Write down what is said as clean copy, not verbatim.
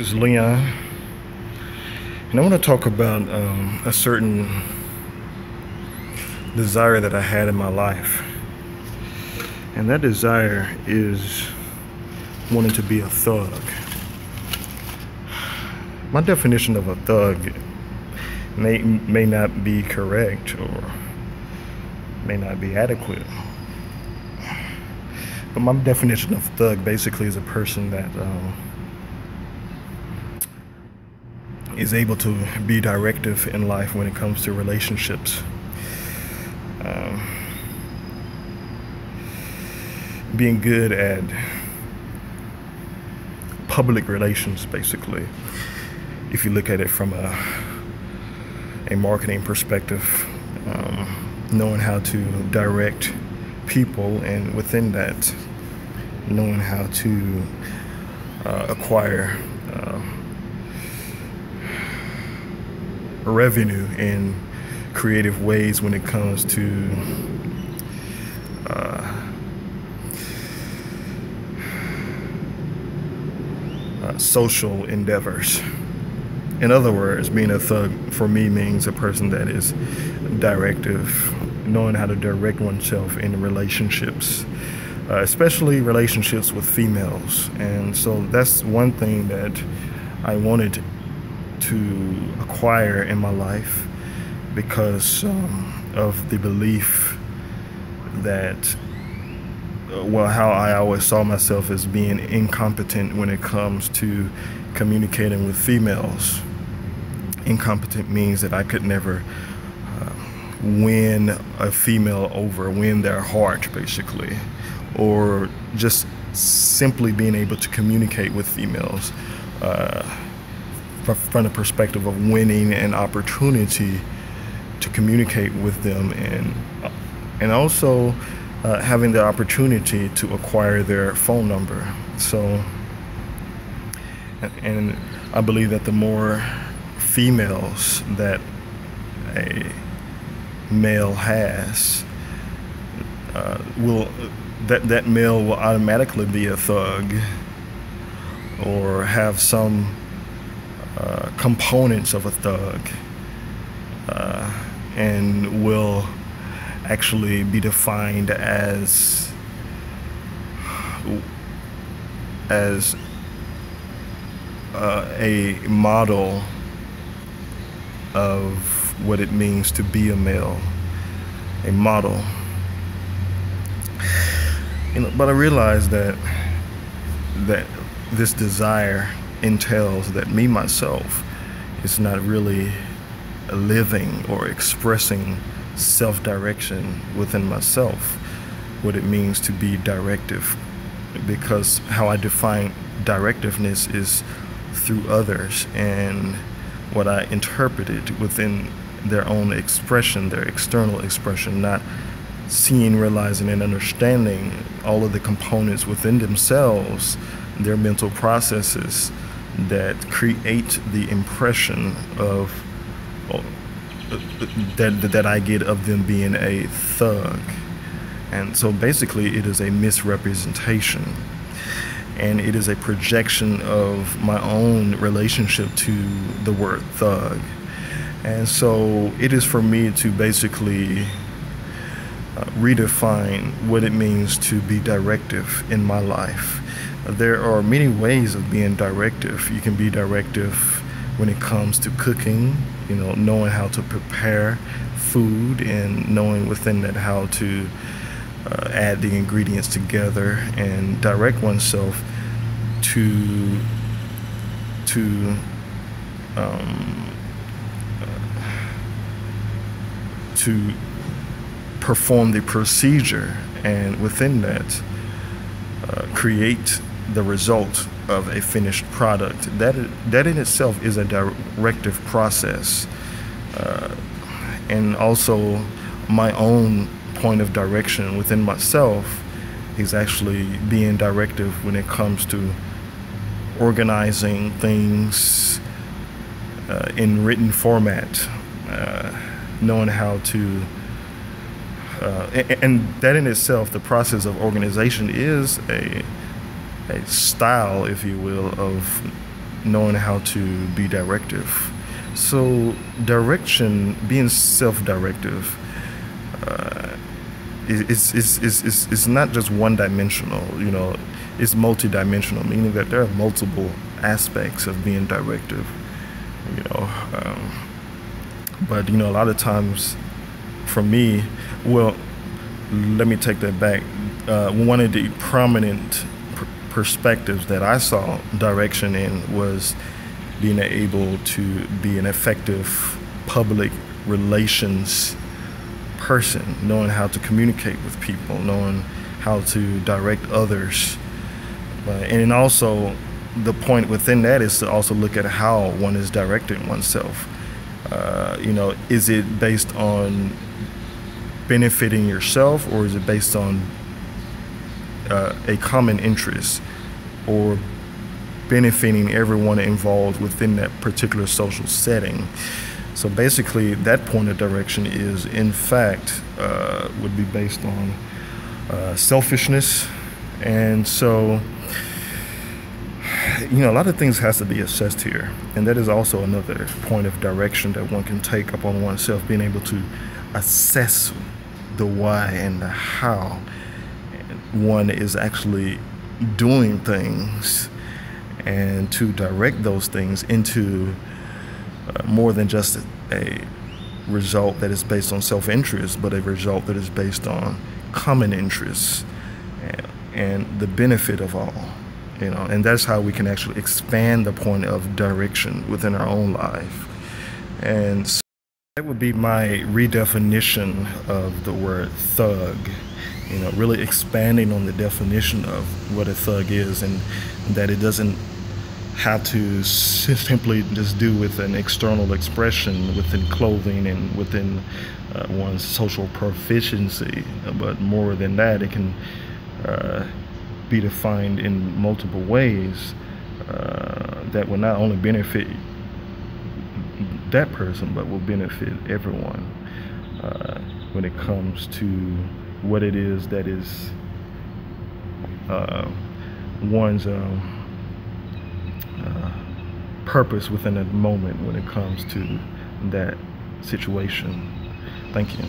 This is Leon, and I want to talk about a certain desire that I had in my life. And that desire is wanting to be a thug. My definition of a thug may not be correct or may not be adequate. But my definition of thug basically is a person that is able to be directive in life when it comes to relationships. Being good at public relations, basically, if you look at it from a marketing perspective, knowing how to direct people, and within that, knowing how to acquire revenue in creative ways when it comes to social endeavors. In other words, being a thug for me means a person that is directive, knowing how to direct oneself in relationships, especially relationships with females. And so that's one thing that I wanted to acquire in my life because of the belief that, how I always saw myself as being incompetent when it comes to communicating with females. Incompetent means that I could never win a female over, win their heart, basically, or just simply being able to communicate with females from the perspective of winning an opportunity to communicate with them, and also having the opportunity to acquire their phone number. So, and I believe that the more females that a male has, that male will automatically be a thug or have some components of a thug, and will actually be defined as a model of what it means to be a male, a model. But I realized that this desire entails that me myself is not really living or expressing self-direction within myself, what it means to be directive, because how I define directiveness is through others and what I interpreted within their own expression, their external expression, not seeing, realizing, and understanding all of the components within themselves, their mental processes that create the impression of that I get of them being a thug. And so basically it is a misrepresentation, and it is a projection of my own relationship to the word thug. And so it is for me to basically redefine what it means to be directive in my life. There are many ways of being directive. You can be directive when it comes to cooking, knowing how to prepare food and knowing within that how to add the ingredients together and direct oneself to perform the procedure, and within that create the result of a finished product. That in itself is a directive process, and also my own point of direction within myself is actually being directive when it comes to organizing things in written format, knowing how to and that in itself, the process of organization is a style, if you will, of knowing how to be directive. So direction, being self-directive, it's not just one-dimensional. It's multi-dimensional, meaning that there are multiple aspects of being directive. You know, but a lot of times, for me, well, let me take that back. One of the prominent perspectives that I saw direction in was being able to be an effective public relations person, knowing how to communicate with people, knowing how to direct others. And also, the point within that is to also look at how one is directing oneself. Is it based on benefiting yourself, or is it based on a common interest, or benefiting everyone involved within that particular social setting? So basically, that point of direction is, in fact, would be based on selfishness. And so, a lot of things has to be assessed here. And that is also another point of direction that one can take upon oneself, being able to assess the why and the how one is actually doing things, and to direct those things into more than just a result that is based on self-interest, but a result that is based on common interests and the benefit of all. And that's how we can actually expand the point of direction within our own life. And so that would be my redefinition of the word thug. Really expanding on the definition of what a thug is, and that it doesn't have to simply just do with an external expression within clothing and within one's social proficiency, but more than that, it can be defined in multiple ways that will not only benefit that person, but will benefit everyone when it comes to what it is that is one's purpose within a moment when it comes to that situation. Thank you.